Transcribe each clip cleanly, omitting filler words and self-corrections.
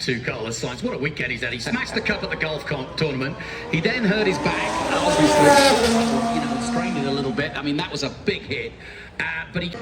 To Carlos Sainz. What a weekend he's had. He smashed the cup at the golf tournament. He then hurt his back, obviously, strained it a little bit. I mean, that was a big hit. But he...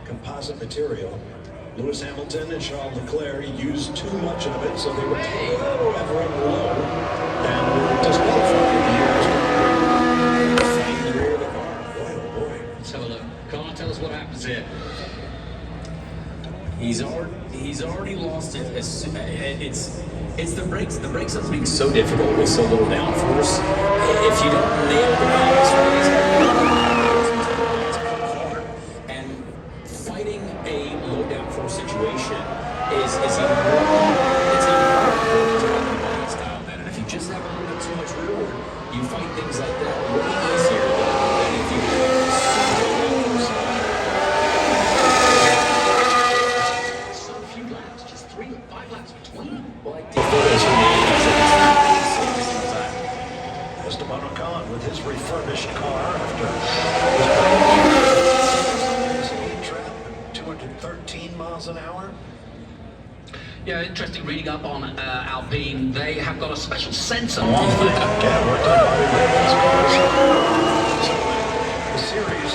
composite material. Lewis Hamilton and Charles Leclerc used too much of it, so they were ever and low, and were disqualified. In the rear of the car. Boy, oh boy. Let's have a look. Connor, tell us what happens here. He's already lost it. It's the brakes. The brakes are being so difficult with so little downforce. If you don't nail the brakes, and fighting a low downforce situation is even more important style than. And if you just have a little bit too much rear, you fight things like that way easier than if you have super low downforce. Esteban Ocon with his refurbished car after his trap, 213 miles an hour. Yeah, interesting reading up on Alpine. They have got a special sensor on Yeah, worked on Bobby Layton's cars. The series,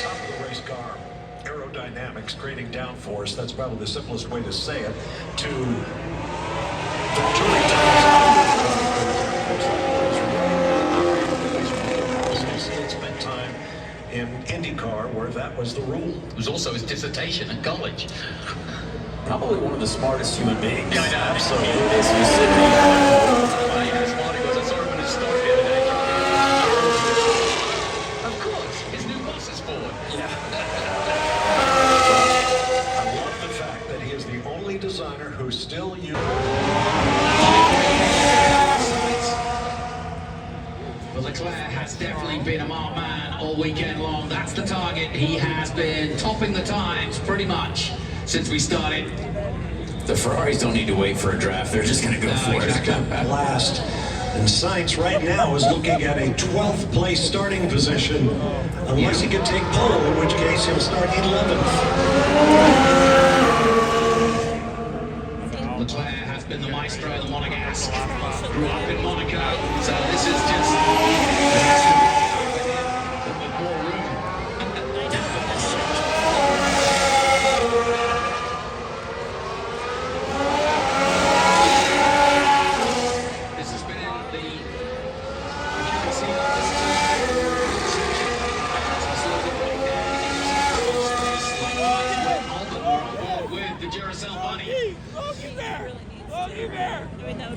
top of the race car, aerodynamics, creating downforce. That's probably the simplest way to say it. To the touring He spent time in IndyCar where that was the rule. It was also his dissertation at college. Probably one of the smartest human beings. Yeah, I know. Absolutely. Funny how smart he was. I saw him in his story the other day. Of course, his new boss is Ford. Yeah. I love the fact that he is the only designer who still uses. Well, Leclerc has definitely been a marked man all weekend long. That's the target. He has been topping the times pretty much since we started. The Ferraris don't need to wait for a draft. They're just going to go for exactly. it. Last. And Sainz right now is looking at a 12th place starting position. Unless he can take pole, in which case he'll start 11th. Leclerc has been the maestro of the Monegasque. Grew up in Monaco, so this is just with more room. This has been in the, as you can see, this is with the Duracell bunny.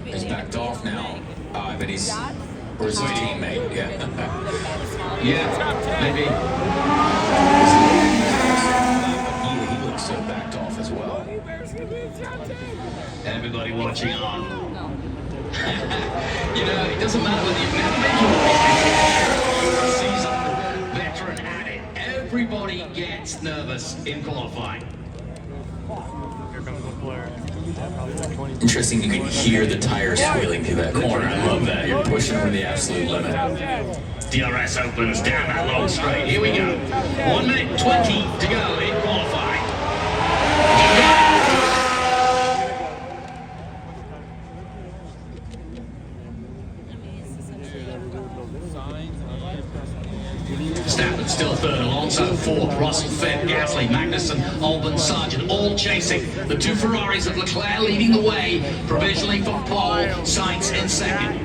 He's backed off now. But he's... Or is his teammate? Yeah. Yeah, maybe. He looks so backed off as well. Everybody watching on. You know, it doesn't matter whether you've never been to a race, seasoned veteran at it. Everybody gets nervous in qualifying. Interesting, you can hear the tires squealing through that corner. I love that. You're pushing over the absolute limit. DRS opens down that long straight. Here we go. 1 minute 20 to go in qualifying. Stafford still third, Alonso fourth, Russell fifth, Gasly, Magnussen, Albon, Sargent, all chasing. The two Ferraris of Leclerc leading the way, provisionally for pole, Sainz in second.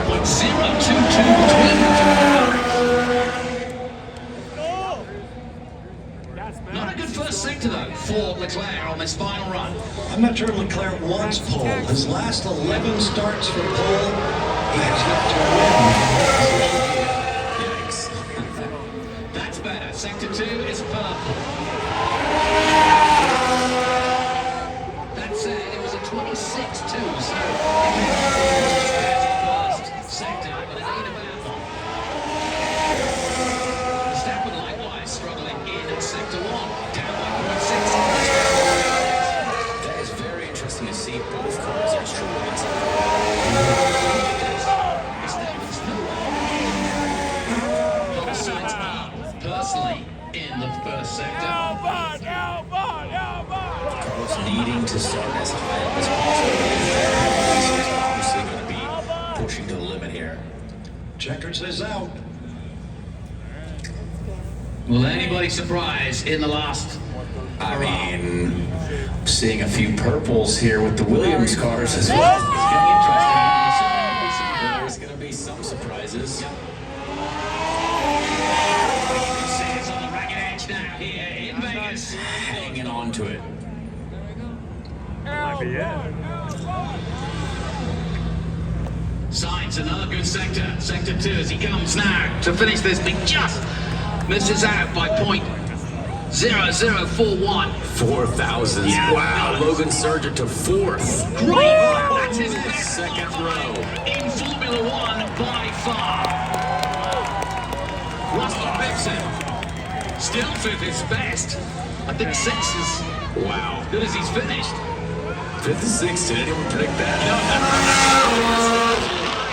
0.022 between the two Ferraris. Not a good first sector though for Leclerc on this final run. I'm not sure Leclerc wants pole. His last 11 starts for pole, he has got to win. That's better. Sector 2 is purple. That said, it was a 26-2, so first sector, but it ain't a bad one. Verstappen likewise struggling in sector 1, down by 0.6. That is very interesting to see both cars are struggling. Verstappen's personally in the first sector. Carlos needing to start as high up as possible. He's obviously going to be pushing to the limit here. Checkers is out. Will anybody surprise in the last? I mean, seeing a few purples here with the Williams cars as well. There's going to be some surprises. On the ragged edge now here in Vegas. Hanging on to it. Might be it. Signs another good sector. Sector 2 as he comes now to finish this. He just misses out by .0041. 4,000. Yeah. Wow, Logan Sargent to 4th. Great! That's his best Second row. in Formula One by far. Russell Benson still 5th is best. I think 6th is Wow. good as he's finished. 5th to 6th. Did anyone predict that?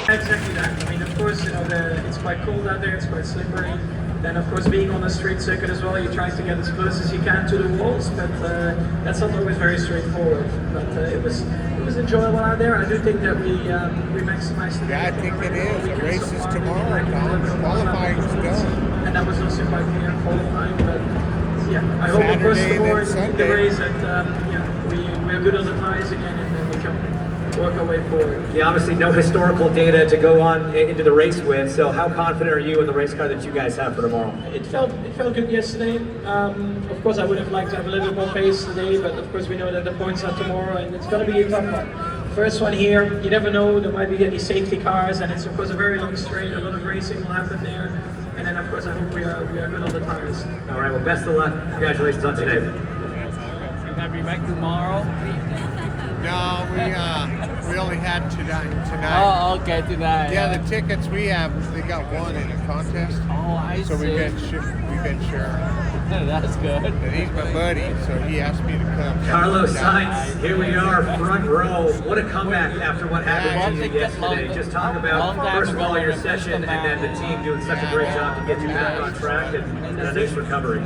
Exactly that. I mean, of course, you know, it's quite cold out there, it's quite slippery. Then, of course, being on a street circuit as well, you try to get as close as you can to the walls, but that's not always very straightforward. But it was enjoyable out there. I do think that we maximized the Yeah, I think it is. The race is tomorrow. Qualifying's done. and that was also quite clear qualifying. But yeah, I hope across Saturday the and board then the Sunday. race that we're good on the tires again, and then we can work our way forward. Yeah, obviously no historical data to go on into the race with, so how confident are you in the race car that you guys have for tomorrow? It felt good yesterday. Of course, I would have liked to have a little bit more pace today, but of course we know that the points are tomorrow, and it's going to be a tough one. First one here, you never know, there might be any safety cars, and it's of course a very long straight, a lot of racing will happen there, and then of course I hope we are good on the tires. All right, well, best of luck. Congratulations on today. You gonna be back tomorrow? No, we only had tonight. Oh, okay, tonight. Yeah, the tickets we have, they got one in a contest. Oh, I So see. we've been sharing. That's good. And he's my buddy, so he asked me to come. Carlos Sainz, here we are, front row. What a comeback after what happened to you yesterday. Just talk about, first of all, your session, and then the team doing such a great job to get you back on track and a nice recovery.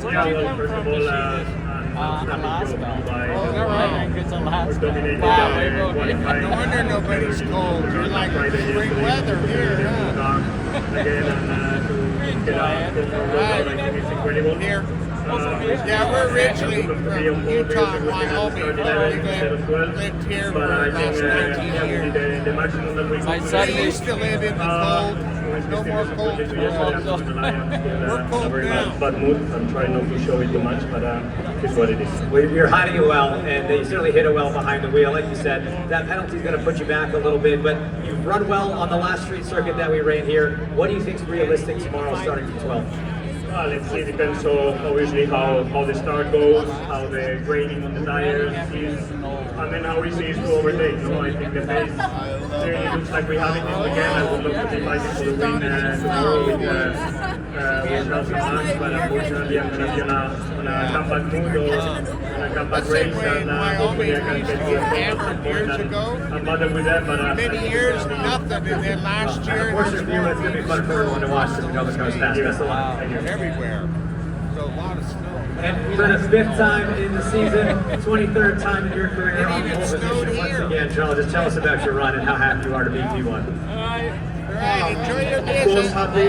Yeah, well, first of all, Alaska. by It's Alaska. dominated Wow, the qualifying. No wonder nobody's cold. You're like spring weather here, huh? Again, and to get out from the road, I think it's incredible. Here. Yeah, we're originally from Utah and Wyoming. We lived here for But I the think last 19 we years. did the maximum that we My could. son We used to live in the cold. No more cold We're tomorrow. cold We're cold now. bad mood. I'm trying not to show it too much, but it's what it is. Well, you're hiding it well, and you certainly hit it well behind the wheel. Like you said, that penalty is going to put you back a little bit, but you've run well on the last street circuit that we ran here. What do you think is realistic tomorrow starting from 12? Well, let's see. Depends on obviously how the start goes, how the grading on the tires is, and then how easy it is to overtake. No, I think the pace clearly looks like we have it again. I would love to be fighting for the win tomorrow with Nelson Marks, but unfortunately I'm going to be on a comeback mood or on a comeback race, and hopefully I can get to a point and I'm bothered with that. But Many years, nothing, and then last year, Unfortunately, it's going to be fun for everyone to watch this. We know this goes fast. Best of luck. everywhere. So a lot of snow. And for the 5th time in the season, 23rd time in your career on It pole even snowed position. Once here. again, Joel, just tell us about your run and how happy you are to be P1. All right, enjoy your Of course, vision. happy.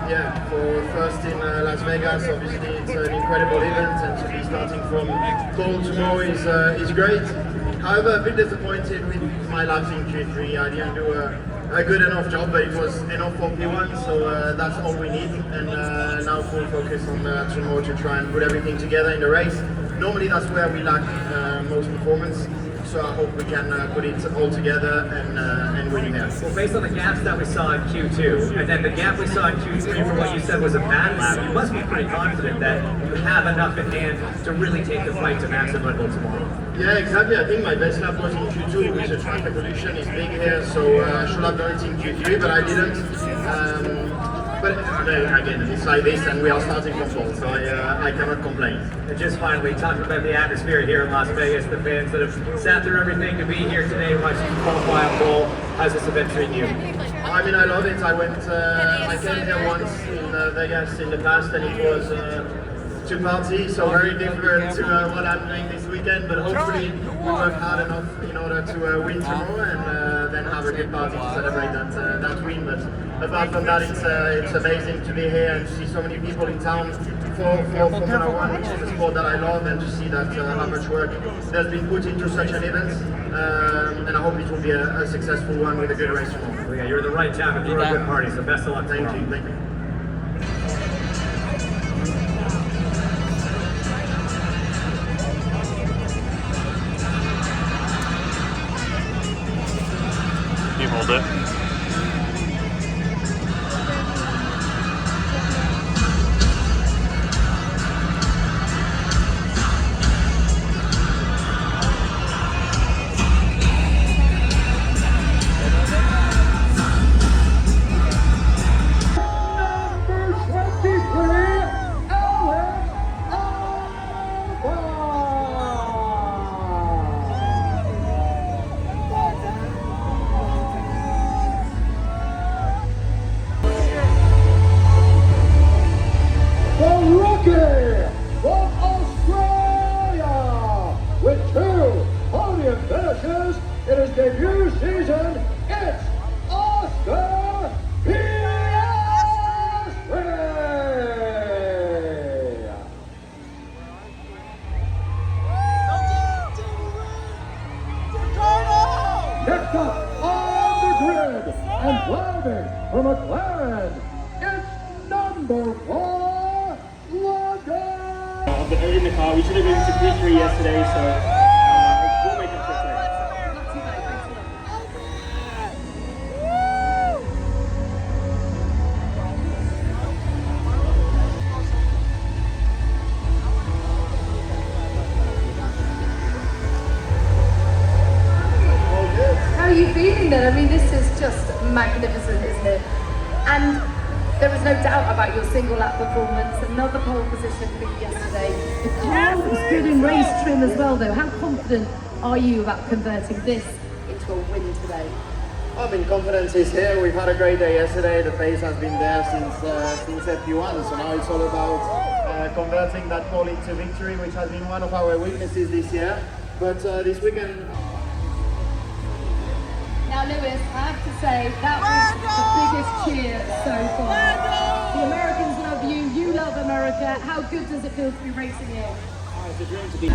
Yeah, for first in Las Vegas, obviously it's an incredible event, and to be starting from pole tomorrow is great. However, a bit disappointed with my laps in Q3. I didn't do a good enough job, but it was enough for P1, so that's all we need. And now full focus on tomorrow to try and put everything together in the race. Normally that's where we lack most performance. So I hope we can put it all together and win there. Well, based on the gaps that we saw in Q2, and then the gap we saw in Q3 for what you said was a bad lap, you must be pretty confident that you have enough in hand to really take the fight to Max and Red Bull tomorrow. Yeah, exactly. I think my best lap was in Q2, which the track evolution is big here, so I should have done it in Q3, but I didn't. But again, it's like this, and we are starting from pole, so I cannot complain. And just finally, talking about the atmosphere here in Las Vegas, the fans that have sat through everything to be here today, watching you qualify on pole, how's this event treating you? I mean, I love it. I came here once in Vegas in the past, and it was to party, so very different to what I'm doing this weekend, but hopefully we work hard enough in order to win tomorrow and then have a good party to celebrate that win. But apart from that, it's amazing to be here and to see so many people in town for Formula One, which is a sport that I love, and to see that how much work has been put into such an event. And I hope it will be a successful one with a good race tomorrow. Well, yeah, you're the right time and for a good party, so best of luck. Thank you. Thank you. You hold it. In his debut season, it's Oscar Piastri! Next up on the grid and driving for McLaren, it's number 4, Logan! In the car, we should have been to Prix yesterday, so we'll make it for today. How are you feeling then? I mean, this is just magnificent, isn't it? And there was no doubt about your single lap performance. Another pole position for you yesterday. The car was good in race trim as well, though. How confident are you about converting this into a win today? I mean, confidence is here. We've had a great day yesterday. The pace has been there since FP1, so now it's all about converting that pole into victory, which has been one of our weaknesses this year. But this weekend. Now, Lewis, I have to say, that was the biggest cheer so far. The Americans love you, you love America. How good does it feel to be racing here? Oh, it's a dream to be.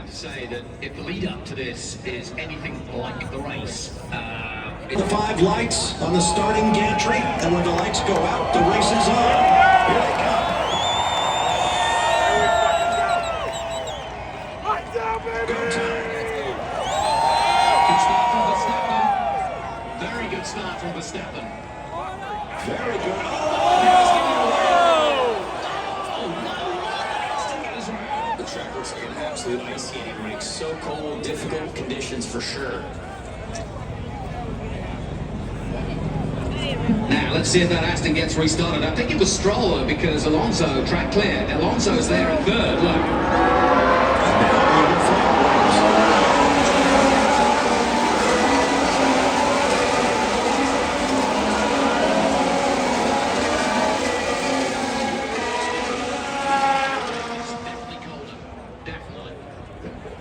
to say that if the lead up to this is anything like the race, The 5 lights on the starting gantry, and when the lights go out, the race is on. Here they come. Go time. good start from Verstappen. Very good start from Verstappen. Very good. The track looks like an absolute ice skating rink. So cold, difficult conditions for sure. Now, let's see if that Aston gets restarted. I think it was Stroll, though, because Alonso track cleared. Alonso's there in third, look.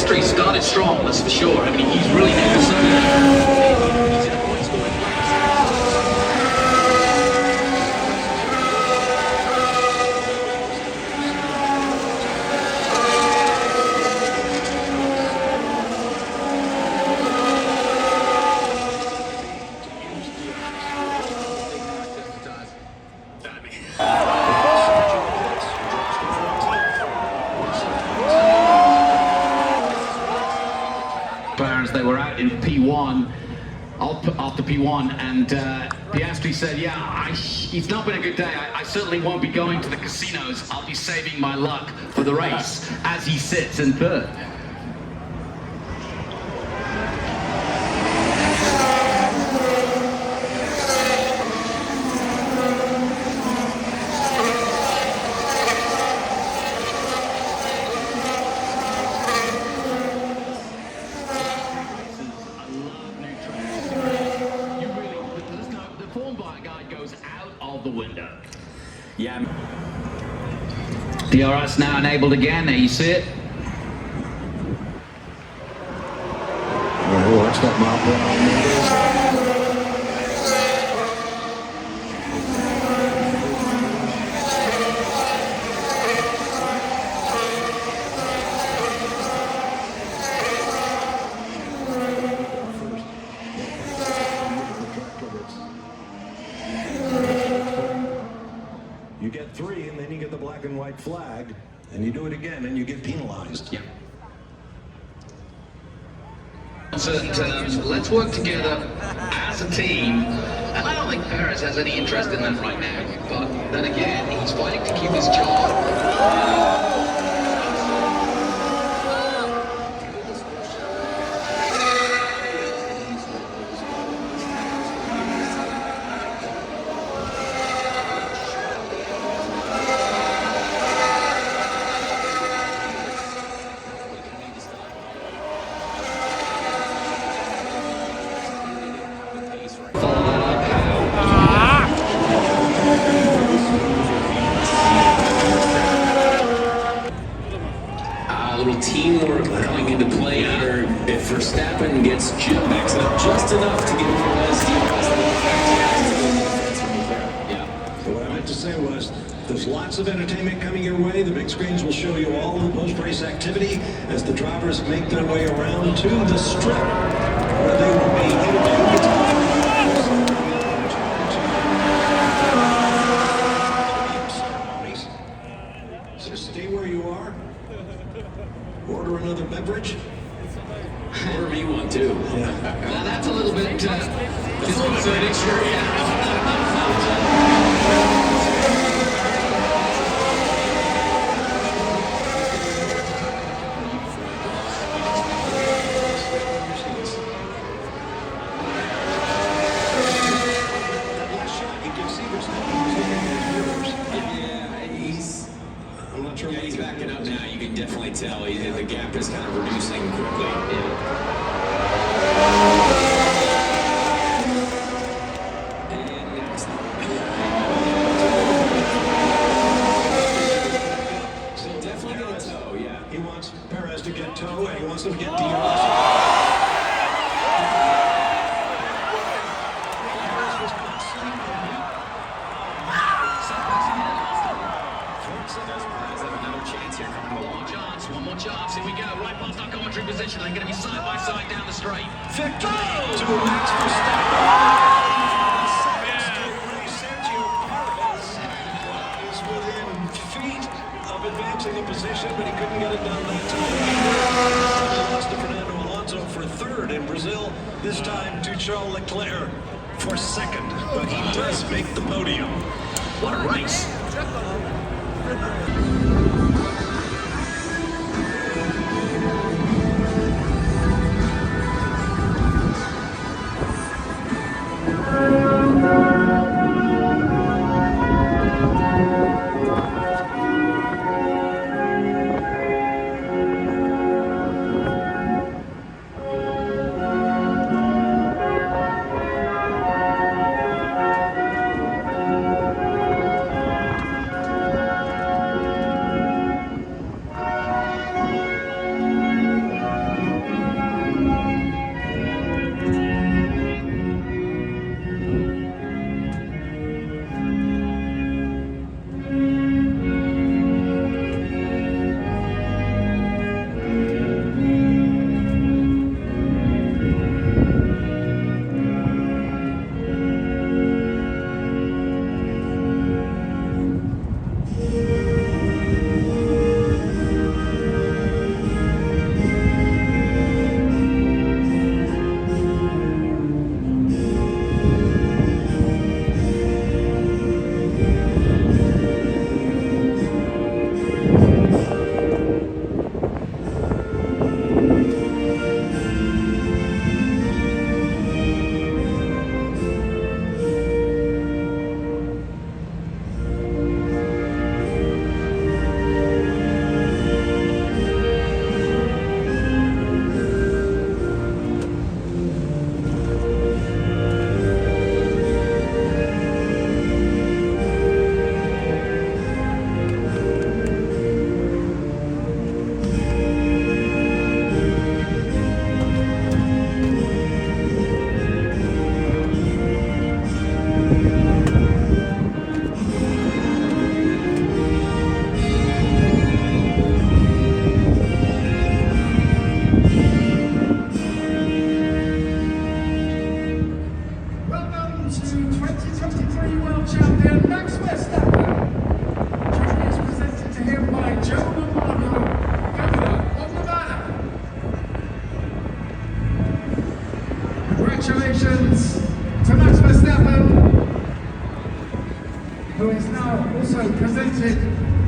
Prix started strong, that's for sure. I mean, he's really never so he's in a point scoring place. As they were out in P1, after P1, and Piastri said, yeah, it's not been a good day. I certainly won't be going to the casinos. I'll be saving my luck for the race, as he sits in third. The window. Yeah. DRS now enabled again. There you see it. Watch that You get 3, and then you get the black and white flag, and you do it again, and you get penalized. Yeah. On certain terms, let's work together as a team. And I don't think Perez has any interest in that right now. But then again, he's fighting to keep his job. Teamwork coming into play here. If Verstappen gets backs it up just enough to give Perez But what I meant to say was, there's lots of entertainment coming your way. The big screens will show you all the post-race activity as the drivers make their way around to the strip, where they will be interviewed. So stay where you are. Order another beverage. Order me one too. Now that's a little bit disconcerting, sure, Yeah, he's backing up now. You can definitely tell the gap is kind of reducing quickly. So definitely get a toe, yeah. He wants Perez to get toe, and he wants him to get DRS. One more chance, here we go, right past Ocon. entry position. They're going to be side by side down the straight. Victory to Max Verstappen. Sergio Perez is within feet of advancing a position, but he couldn't get it done that time. He lost to Fernando Alonso for third in Brazil, this time to Charles Leclerc for second, but he does make the podium. What a race. Welcome to 2023 World Champion Max Verstappen. Trophy is presented to him by Joe Lombardo, Governor of Nevada. Congratulations to Max Verstappen, who is now also presented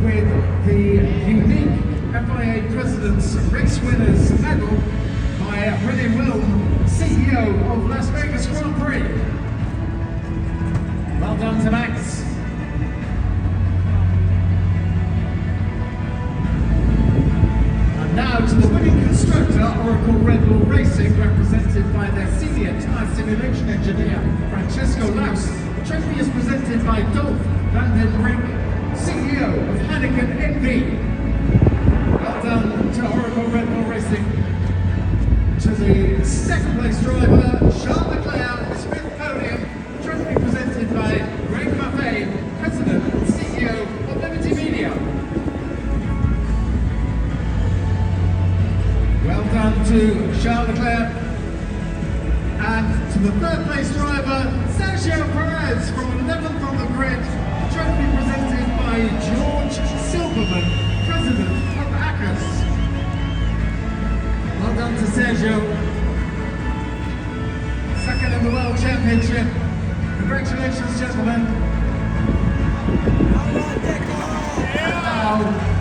with the unique FIA President's Race Winners Medal by René Wilm, CEO of Las Vegas Grand Prix. Well done to Max. And now to the winning constructor, Oracle Red Bull Racing, represented by their senior tyre simulation engineer, Francesco Laus. The trophy is presented by Dolph van den Brink, CEO of Heineken NV. Well done to Oracle Red Bull Racing. To the second place driver, Charles Leclerc, Smith Podium, trophy presented by Greg Maffei, President and CEO of Liberty Media. Well done to Charles Leclerc. And to the third place driver, Sergio Perez from 11th on the grid, trophy presented by George Silverman, President of ACUS. Well done to Sergio. Second in the World Championship. Congratulations, gentlemen. And now,